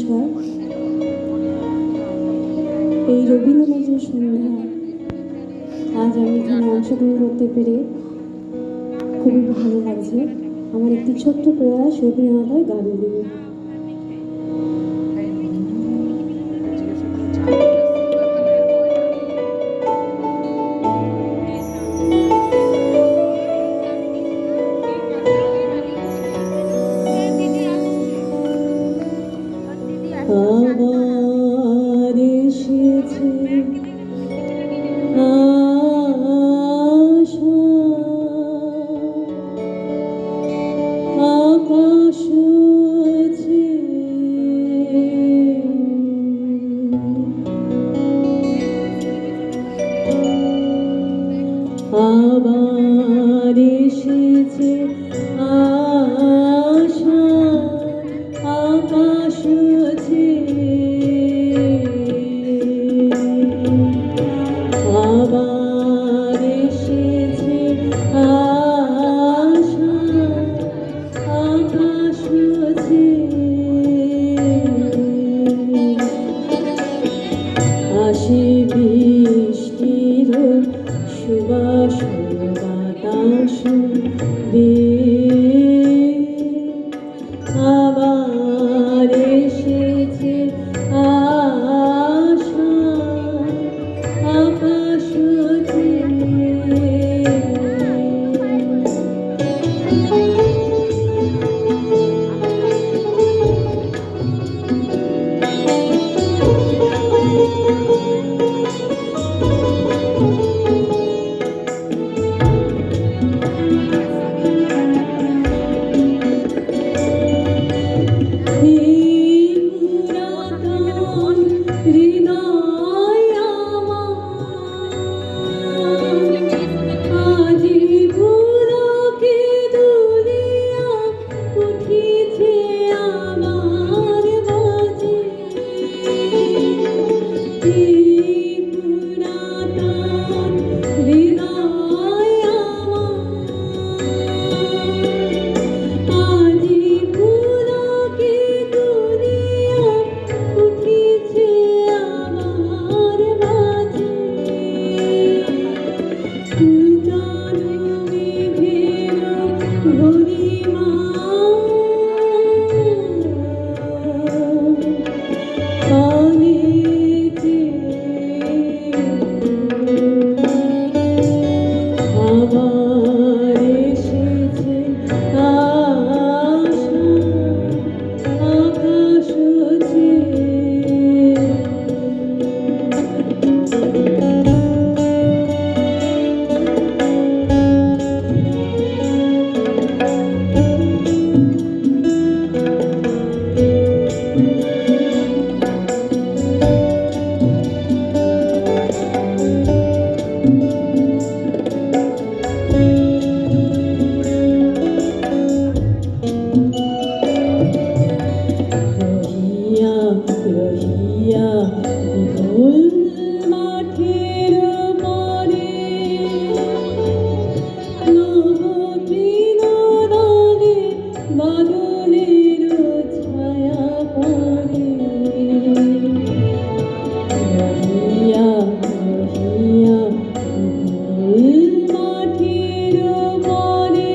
নমস্কার। এই রবীন্দ্রনাথের সন্ধ্যা আজ আমি এখানে অংশগ্রহণ করতে পেরে খুবই ভালো লাগছে। আমার একটি ছোট্ট প্রয়াস রবীন্দ্রনাথের গানগুলো। আবার এসেছে আশা, আকাশ আছে আবার এসেছে আশা, আকাশ আছে আবার এসেছে আশা, আকাশ আছে আসে বৃষ্টির সুবাস বাতাস আবার এসেছে আশা, আকাশ আছে হৃদয় আজি পুলকে দুলিয়া উঠিছে আমার বাজে পুরাতন হৃদয় আজি পুলকে দুলিয়া উঠিছে আমার বাজে নূতন মেঘের ভরিমা আনেছে আবার এসেছে আশা, আকাশ আছে রহিয়া রহিয়া বিপুল মাঠের পরে নব তৃণদলে বাদলের ছায়া পড়ে রহিয়া রহিয়া বিপুল মাঠের পরে